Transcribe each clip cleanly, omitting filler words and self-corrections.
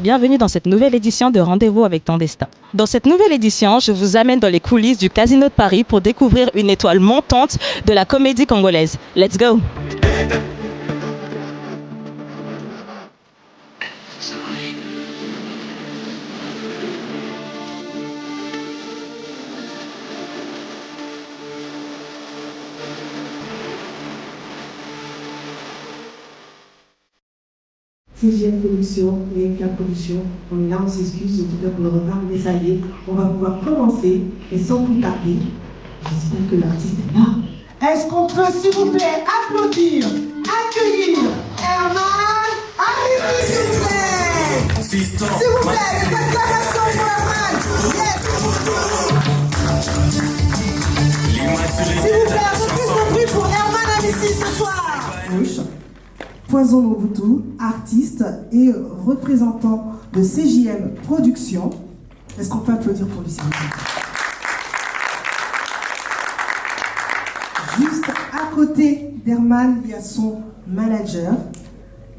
bienvenue dans cette nouvelle édition de Rendez-vous avec ton destin. Dans cette nouvelle édition, je vous amène dans les coulisses du Casino de Paris pour découvrir une étoile montante de la comédie congolaise. Let's go! CGM Production et MK Production, on est là, on s'excuse, en tout cas pour le retard, mais ça y est, on va pouvoir commencer, et sans plus tarder, j'espère que l'artiste est là. Est-ce qu'on peut, s'il vous plaît, applaudir, accueillir Herman Amici, s'il vous plaît. S'il vous plaît, les acclamations pour Herman. Yes. S'il vous plaît, un peu plus de bruit pour Herman Amici ce soir. Poison Mobutu, artiste et représentant de CJM Production. Est-ce qu'on peut applaudir pour lui, s'il vous plaît? Juste à côté d'Herman, il y a son manager,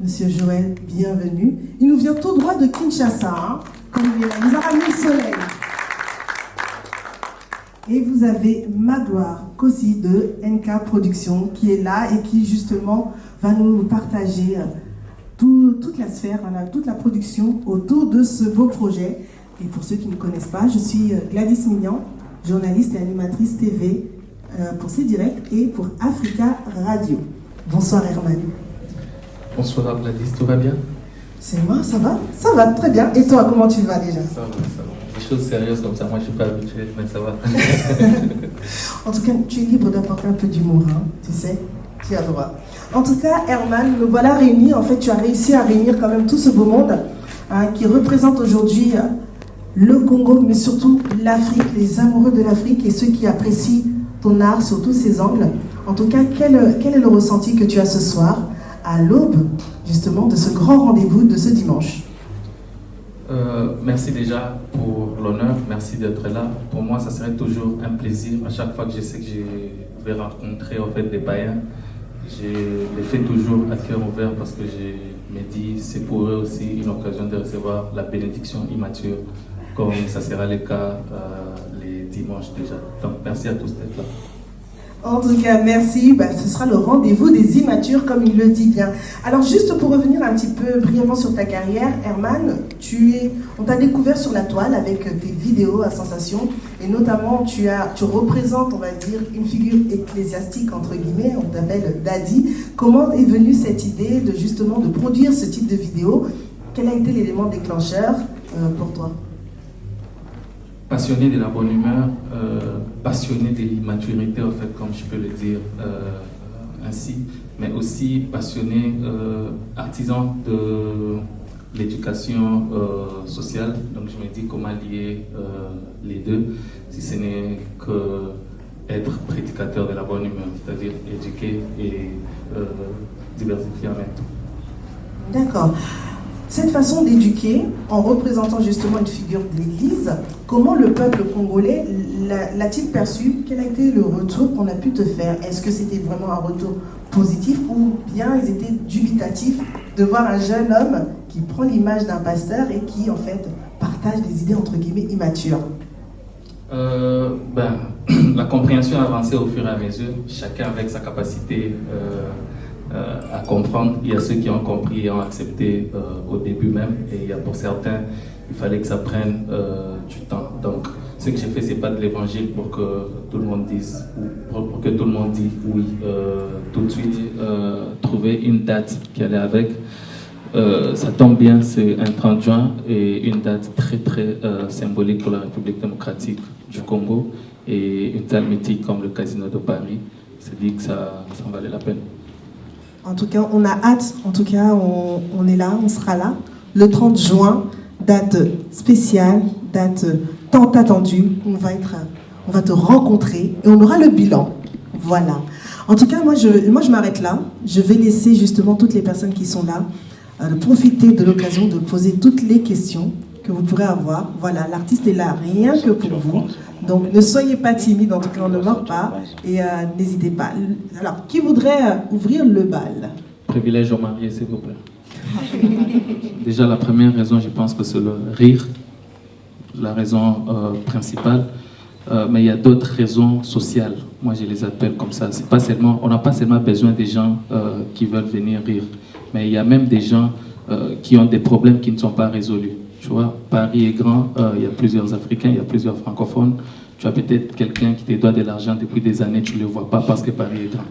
Monsieur Joël, bienvenue. Il nous vient tout droit de Kinshasa, hein, comme il est là. Il nous a ramené le soleil. Et vous avez Magloire Kossi de NK Production qui est là et qui justement va nous partager toute la sphère, toute la production autour de ce beau projet. Et pour ceux qui ne me connaissent pas, je suis Gladys Mignan, journaliste et animatrice TV pour C-Direct et pour Africa Radio. Bonsoir Herman. Bonsoir Gladys, tout va bien? C'est moi, ça va? Ça va, très bien. Et toi, comment tu vas déjà? Ça va. Des choses sérieuses comme ça, moi je suis pas habitué, mais ça va. En tout cas, tu es libre d'apporter un peu d'humour, hein, tu sais, tu as droit. En tout cas, Herman, nous voilà réunis. En fait, tu as réussi à réunir quand même tout ce beau monde hein, qui représente aujourd'hui le Congo, mais surtout l'Afrique, les amoureux de l'Afrique et ceux qui apprécient ton art sous tous ses angles. En tout cas, quel est le ressenti que tu as ce soir, à l'aube, justement, de ce grand rendez-vous de ce dimanche? Merci déjà pour l'honneur, merci d'être là. Pour moi, ça serait toujours un plaisir. À chaque fois que je sais que je vais rencontrer en fait, des païens, je les fais toujours à cœur ouvert parce que je me dis c'est pour eux aussi une occasion de recevoir la bénédiction immature, comme ça sera le cas les dimanches déjà. Donc merci à tous d'être là. En tout cas, merci. Ce sera le rendez-vous des immatures, comme il le dit bien. Alors, juste pour revenir un petit peu brièvement sur ta carrière, Herman, on t'a découvert sur la toile avec tes vidéos à sensation, et notamment, tu représentes, on va dire, une figure ecclésiastique, entre guillemets, on t'appelle Daddy. Comment est venue cette idée de, justement, de produire ce type de vidéo? Quel a été l'élément déclencheur pour toi? Passionné de la bonne humeur, passionné de l'immaturité, en fait, comme je peux le dire ainsi, mais aussi passionné, artisan de l'éducation sociale. Donc je me dis comment lier les deux, si ce n'est que être prédicateur de la bonne humeur, c'est-à-dire éduquer et diversifier en même temps. D'accord. Cette façon d'éduquer, en représentant justement une figure de l'Église, comment le peuple congolais l'a-t-il perçu? Quel a été le retour qu'on a pu te faire? Est-ce que c'était vraiment un retour positif ou bien ils étaient dubitatifs de voir un jeune homme qui prend l'image d'un pasteur et qui en fait partage des idées entre guillemets immatures? La compréhension a avancé au fur et à mesure, chacun avec sa capacité à comprendre. Il y a ceux qui ont compris et ont accepté au début même, et il y a pour certains, il fallait que ça prenne du temps. Donc, ce que j'ai fait, c'est pas de l'évangile pour que tout le monde dise, pour que tout le monde dise oui tout de suite. Trouver une date qui allait avec. Ça tombe bien, c'est un 30 juin et une date très très symbolique pour la République démocratique du Congo, et une telle mythique comme le Casino de Paris. C'est dit que ça en valait la peine. En tout cas, on a hâte. En tout cas, on est là, on sera là. Le 30 juin, date spéciale, date tant attendue. On va te rencontrer et on aura le bilan. Voilà. En tout cas, moi, je m'arrête là. Je vais laisser justement toutes les personnes qui sont là profiter de l'occasion de poser toutes les questions que vous pourrez avoir. Voilà, l'artiste est là, rien que pour vous. Donc, ne soyez pas timide, en tout cas, on ne mord pas. Et n'hésitez pas. Alors, qui voudrait ouvrir le bal? Privilège aux mariés, s'il vous plaît. Déjà, la première raison, je pense que c'est le rire, la raison principale. Mais il y a d'autres raisons sociales. Moi, je les appelle comme ça. C'est pas seulement, on n'a pas seulement besoin des gens qui veulent venir rire, mais il y a même des gens qui ont des problèmes qui ne sont pas résolus. Tu vois, Paris est grand, il y a plusieurs Africains, il y a plusieurs francophones. Tu as peut-être quelqu'un qui te doit de l'argent depuis des années, tu ne le vois pas parce que Paris est grand.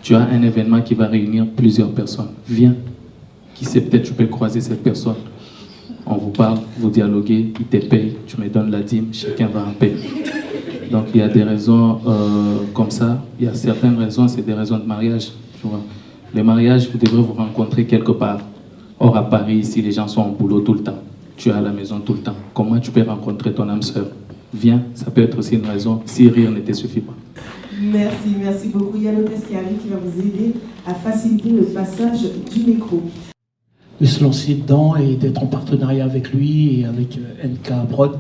Tu as un événement qui va réunir plusieurs personnes. Viens. Qui sait, peut-être tu peux croiser cette personne. On vous parle, vous dialoguez, il te paye, tu me donnes la dîme, chacun va en payer. Donc il y a des raisons comme ça. Il y a certaines raisons, c'est des raisons de mariage. Tu vois. Les mariages, vous devrez vous rencontrer quelque part. Or à Paris, ici, les gens sont au boulot tout le temps. Tu es à la maison tout le temps. Comment tu peux rencontrer ton âme sœur? Viens, ça peut être aussi une raison, si rire ne te suffit pas. Merci beaucoup. Il y a l'hôtesse qui arrive qui va vous aider à faciliter le passage du micro. De se lancer dedans et d'être en partenariat avec lui et avec NK Prod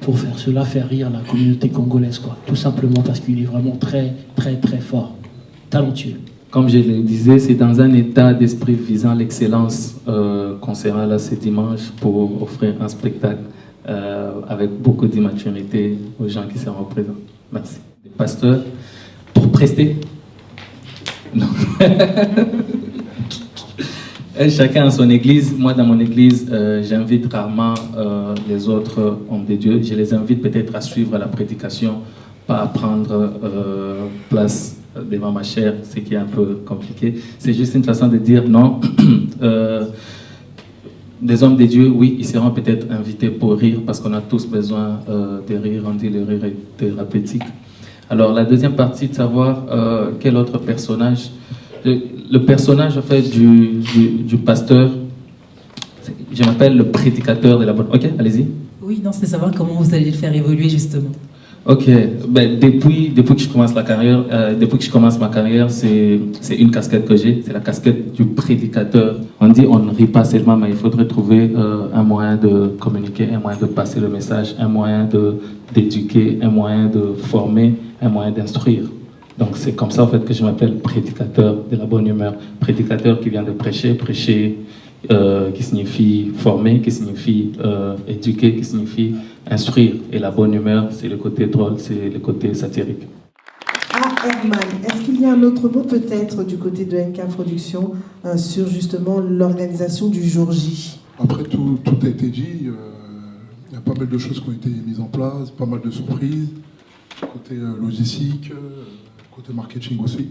pour faire cela, faire rire la communauté congolaise, quoi. Tout simplement parce qu'il est vraiment très, très, très fort, talentueux. Comme je le disais, c'est dans un état d'esprit visant l'excellence qu'on sera là ce dimanche pour offrir un spectacle avec beaucoup d'immaturité aux gens qui seront présents. Merci. Les pasteurs, pour prester. Non. Chacun à son église. Moi, dans mon église, j'invite rarement les autres hommes de Dieu. Je les invite peut-être à suivre la prédication, pas à prendre place devant ma chair, ce qui est un peu compliqué. C'est juste une façon de dire non. Des hommes de Dieu, oui, ils seront peut-être invités pour rire, parce qu'on a tous besoin de rire. On dit le rire est thérapeutique. Alors, la deuxième partie, de savoir quel autre personnage. Le personnage, en fait, du pasteur, je m'appelle le prédicateur de la bonne... Ok, allez-y. Oui, non, c'est savoir comment vous allez le faire évoluer, justement. Ok, ben, depuis que je commence ma carrière, c'est une casquette que j'ai, c'est la casquette du prédicateur. On dit on ne rit pas seulement, mais il faudrait trouver un moyen de communiquer, un moyen de passer le message, un moyen d'éduquer, un moyen de former, un moyen d'instruire. Donc c'est comme ça en fait que je m'appelle prédicateur de la bonne humeur. Prédicateur qui vient de prêcher qui signifie former, qui signifie éduquer, qui signifie instruire. Et la bonne humeur, c'est le côté drôle, c'est le côté satirique. Ah, Herman, est-ce qu'il y a un autre mot peut-être du côté de NK Production sur justement l'organisation du jour J? Après, tout a été dit. Il y a pas mal de choses qui ont été mises en place, pas mal de surprises, côté logistique, côté marketing aussi.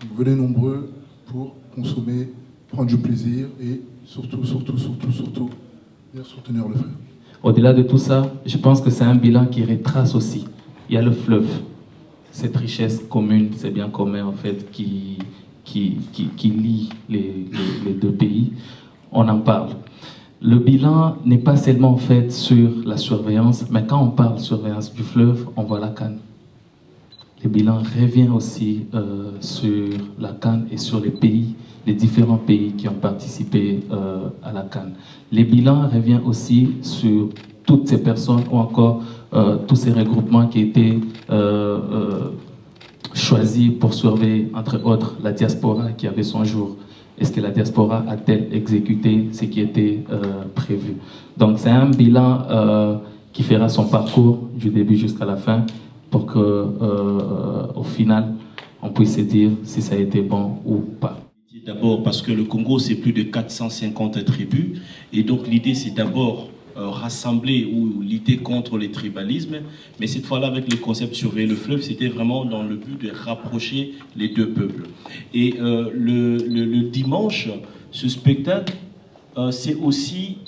Donc, venez nombreux pour consommer, prendre du plaisir et surtout, venir soutenir le frère. Au-delà de tout ça, je pense que c'est un bilan qui retrace aussi. Il y a le fleuve, cette richesse commune, c'est bien commun en fait, qui lie les deux pays. On en parle. Le bilan n'est pas seulement en fait sur la surveillance, mais quand on parle de surveillance du fleuve, on voit la CAN. Le bilan revient aussi sur la CAN et sur les différents pays qui ont participé à la CAN. Les bilans reviennent aussi sur toutes ces personnes ou encore tous ces regroupements qui étaient choisis pour surveiller, entre autres, la diaspora qui avait son jour. Est-ce que la diaspora a-t-elle exécuté ce qui était prévu? Donc c'est un bilan qui fera son parcours du début jusqu'à la fin pour qu'au final, on puisse se dire si ça a été bon ou pas. D'abord parce que le Congo, c'est plus de 450 tribus. Et donc l'idée, c'est d'abord rassembler ou lutter contre les tribalismes. Mais cette fois-là, avec le concept surveiller le fleuve, c'était vraiment dans le but de rapprocher les deux peuples. Et le dimanche, ce spectacle, c'est aussi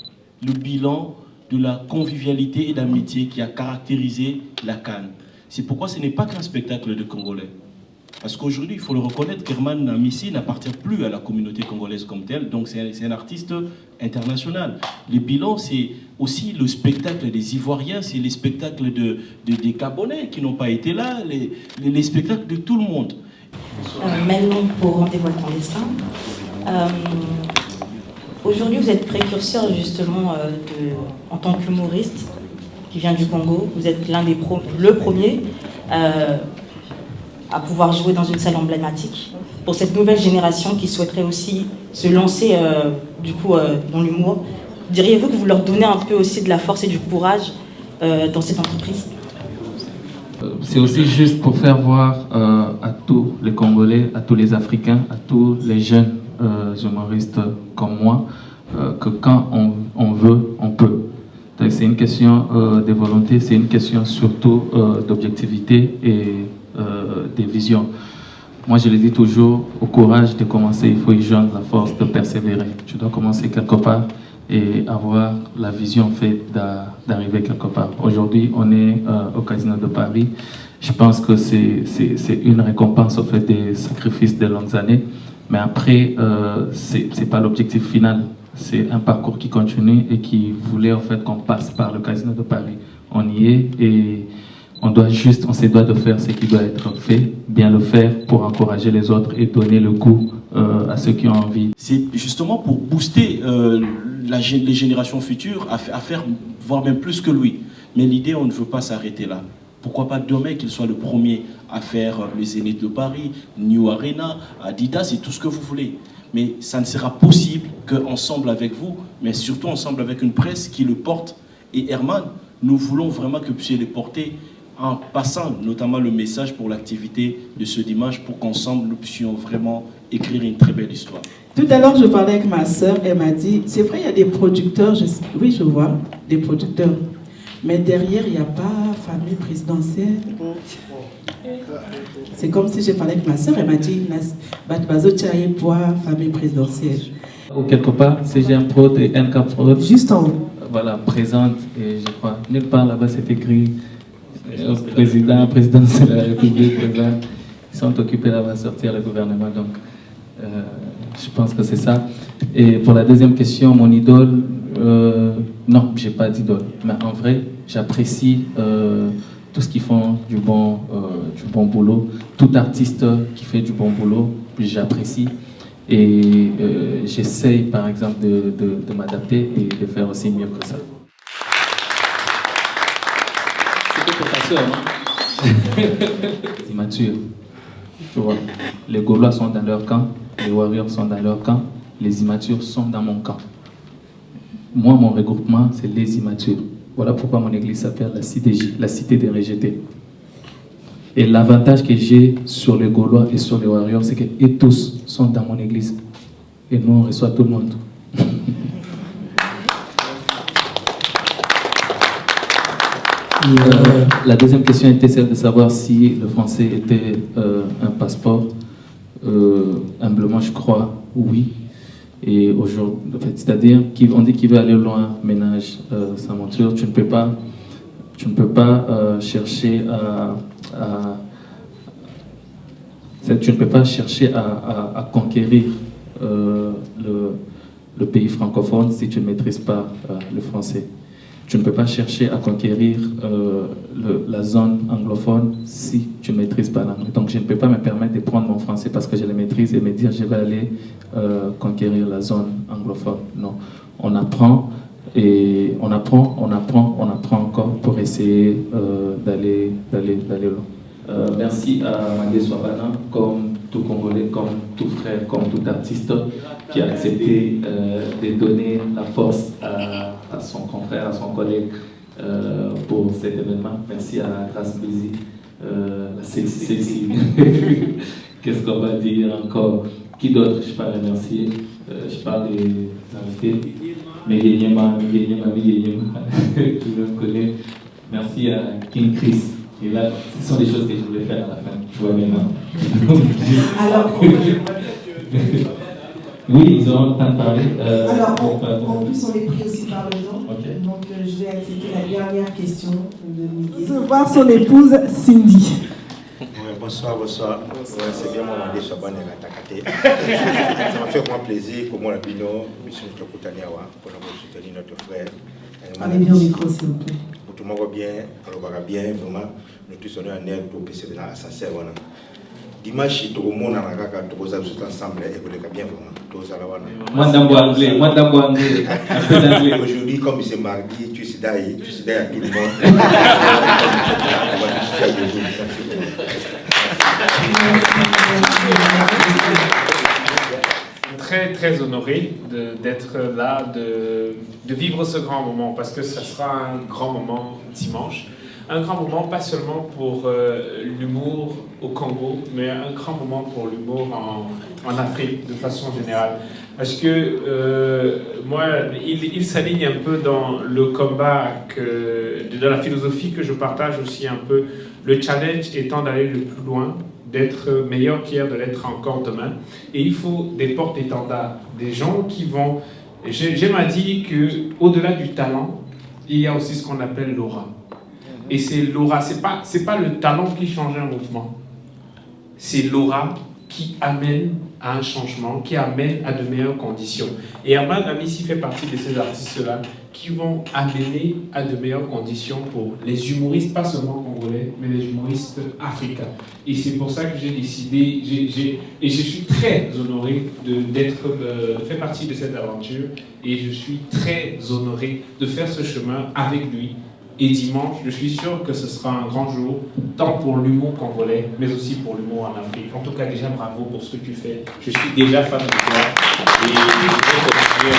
le bilan de la convivialité et d'amitié qui a caractérisé la CAN. C'est pourquoi ce n'est pas qu'un spectacle de Congolais. Parce qu'aujourd'hui, il faut le reconnaître, qu'Herman Missi n'appartient plus à la communauté congolaise comme telle, donc c'est un artiste international. Le bilan, c'est aussi le spectacle des Ivoiriens, c'est les spectacles des Gabonais qui n'ont pas été là, les spectacles de tout le monde. Maintenant, pour Rendez-vous avec ton destin, aujourd'hui, vous êtes précurseur justement en tant qu'humoriste qui vient du Congo. Vous êtes le premier à pouvoir jouer dans une salle emblématique pour cette nouvelle génération qui souhaiterait aussi se lancer dans l'humour. diriez-vous que vous leur donnez un peu aussi de la force et du courage dans cette entreprise? C'est aussi juste pour faire voir à tous les Congolais, à tous les Africains, à tous les jeunes humoristes comme moi, que quand on veut, on peut. C'est une question de volonté, c'est une question surtout d'objectivité et des visions. Moi, je le dis toujours, au courage de commencer, il faut y joindre la force de persévérer. Tu dois commencer quelque part et avoir la vision faite d'arriver quelque part. Aujourd'hui, on est au Casino de Paris. Je pense que c'est une récompense au fait des sacrifices de longues années. Mais après, c'est pas l'objectif final. C'est un parcours qui continue et qui voulait en fait qu'on passe par le Casino de Paris. On y est et on se doit de faire ce qui doit être fait, bien le faire pour encourager les autres et donner le goût à ceux qui ont envie. C'est justement pour booster les générations futures à faire voire même plus que lui. Mais l'idée, on ne veut pas s'arrêter là. Pourquoi pas demain qu'il soit le premier à faire le Zénith de Paris, New Arena, Adidas et tout ce que vous voulez. Mais ça ne sera possible qu'ensemble avec vous, mais surtout ensemble avec une presse qui le porte. Et Herman, nous voulons vraiment que vous puissiez les porter en passant notamment le message pour l'activité de ce dimanche pour qu'ensemble nous puissions vraiment écrire une très belle histoire. Tout à l'heure, je parlais avec ma sœur, elle m'a dit, c'est vrai, il y a des producteurs, oui, je vois, des producteurs, mais derrière, il n'y a pas famille présidentielle. C'est comme si j'ai parlé avec ma sœur, elle m'a dit, famille présidentielle. Ou quelque part, CGM Prod et NK Prod. Juste en haut. Voilà, présente, et je crois, nulle part là-bas c'est écrit président de la République, ils sont occupés là-bas à sortir le gouvernement, donc je pense que c'est ça. Et pour la deuxième question, mon idole, non, j'ai pas d'idole, mais en vrai, j'apprécie tout ce qu'ils font du bon boulot, tout artiste qui fait du bon boulot, j'apprécie. Et j'essaye par exemple de m'adapter et de faire aussi mieux que ça. C'était ta soeur, non? Immature. Tu vois, les Gaulois sont dans leur camp, les Warriors sont dans leur camp, les immatures sont dans mon camp. Moi, mon regroupement, c'est les immatures. Voilà pourquoi mon église s'appelle la cité des rejetés. Et l'avantage que j'ai sur les Gaulois et sur les Warriors, c'est que tous sont dans mon église. Et nous, on reçoit tout le monde. La deuxième question était celle de savoir si le français était un passeport. Humblement, je crois, oui. Et aujourd'hui, en fait, c'est-à-dire qu'on dit qu'il veut aller loin, ménage sa monture. Tu ne peux pas chercher tu ne peux pas chercher à conquérir le pays francophone si tu ne maîtrises pas le français. Tu ne peux pas chercher à conquérir la zone anglophone si tu ne maîtrises pas l'anglais. Donc je ne peux pas me permettre de prendre mon français parce que je le maîtrise et me dire je vais aller conquérir la zone anglophone. Non, on apprend et on apprend encore pour essayer d'aller loin. Merci à Mandé Swabana, comme tout Congolais, comme tout frère, comme tout artiste qui a accepté de donner la force à son confrère, à son collègue pour cet événement. Merci à Grace Bézi, la sexy. Qu'est-ce qu'on va dire encore? Qui d'autre je peux remercier? Je parle des invités. Miguelema, tout le monde connaît. Merci à King Chris. Et là, ce sont des choses que je voulais faire à la fin. Tu vois maintenant. Alors, oui, ils auront le temps de parler. alors en plus, on est pris aussi par le temps. Okay. Donc, je vais accepter la dernière question de Miguel. Recevoir son épouse Cindy. Bonsoir. Ouais, c'est bien, moi, Mandé Swabana Ça m'a fait vraiment plaisir pour moi, la Bino, Mission Tokutaniawa, pour nous soutenir notre frère. Parlez bien au micro, s'il vous plaît. Tout le monde va bien, on va bien, vraiment, nous tous on est en air pour passer dans la sincère. Dimanche, tout le monde a ensemble et vous êtes bien, vraiment. Aujourd'hui, comme c'est mardi, tu sais à tout le monde. Très très honoré d'être là, de vivre ce grand moment, parce que ça sera un grand moment dimanche. Un grand moment, pas seulement pour l'humour au Congo, mais un grand moment pour l'humour en Afrique, de façon générale. Parce que moi, il s'aligne un peu dans le combat, dans la philosophie que je partage aussi un peu. Le challenge étant d'aller le plus loin, d'être meilleur qu'hier, de l'être encore demain. Et il faut des porte-étendards, des gens qui vont... J'aime à dire qu'au-delà du talent, il y a aussi ce qu'on appelle l'aura. Et c'est l'aura, c'est pas le talent qui change un mouvement, c'est l'aura qui amène à un changement, qui amène à de meilleures conditions. Et Herman Amissi fait partie de ces artistes-là qui vont amener à de meilleures conditions pour les humoristes, pas seulement congolais, mais les humoristes africains. Et c'est pour ça que j'ai décidé, et je suis très honoré de faire partie de cette aventure, et je suis très honoré de faire ce chemin avec lui. Et dimanche, je suis sûr que ce sera un grand jour, tant pour l'humour congolais, mais aussi pour l'humour en Afrique. En tout cas, déjà, bravo pour ce que tu fais. Je suis déjà fan de toi. Et je vais continuer.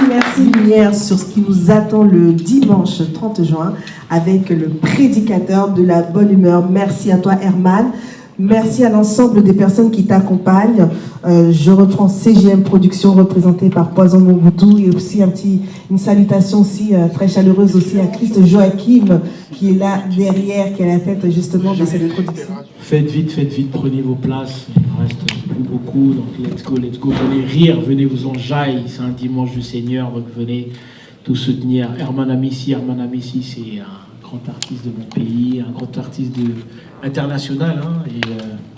Merci Lumière sur ce qui nous attend le dimanche 30 juin avec le prédicateur de la bonne humeur. Merci à toi, Herman. Merci à l'ensemble des personnes qui t'accompagnent. Je reprends CGM Productions représentée par Poison Mobutu et aussi une salutation aussi très chaleureuse aussi à Christ Joachim qui est là derrière, qui est à la tête justement de cette production. Faites vite, prenez vos places. Il ne reste plus beaucoup, donc let's go. Venez rire, venez vous enjailler. C'est un dimanche du Seigneur, donc venez tout soutenir. Herman Amissi, c'est un grand artiste de mon pays, un grand artiste international, hein, et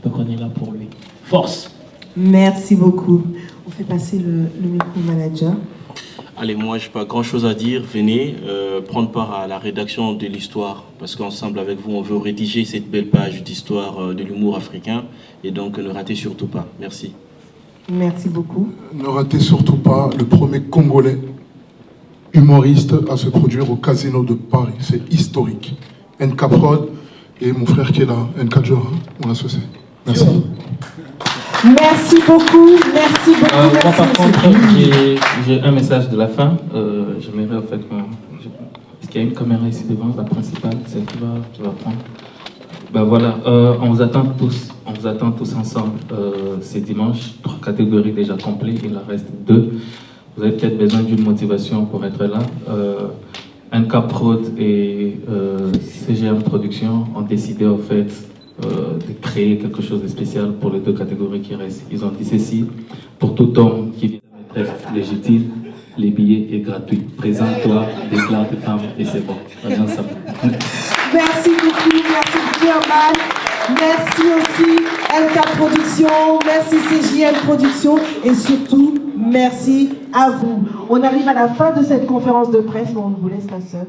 donc on est là pour lui. Force! Merci beaucoup. On fait passer le micro au manager. Allez, moi, je n'ai pas grand-chose à dire. Venez prendre part à la rédaction de l'histoire, parce qu'ensemble avec vous, on veut rédiger cette belle page d'histoire de l'humour africain, et donc ne ratez surtout pas. Merci. Merci beaucoup. Ne ratez surtout pas le premier Congolais humoriste à se produire au Casino de Paris. C'est historique. NK Prod et mon frère qui est là, NK Joe, mon associé. Merci. Merci beaucoup. Moi, par contre, j'ai un message de la fin. J'aimerais en fait parce qu'il y a une caméra ici devant, la principale, celle qui va prendre. Ben voilà, on vous attend tous ensemble. C'est dimanche, 3 catégories déjà complètes, il en reste 2. Vous avez peut-être besoin d'une motivation pour être là. NK Prod et CGM Productions ont décidé en fait de créer quelque chose de spécial pour les 2 catégories qui restent. Ils ont dit ceci: pour tout homme qui vient à maîtresse légitime, les billets sont gratuits. Présente-toi, déclare tes femmes et c'est bon. Merci beaucoup, Herman. Merci aussi NK Productions, merci CJM Productions et surtout merci à vous. On arrive à la fin de cette conférence de presse, mais on vous laisse la seule.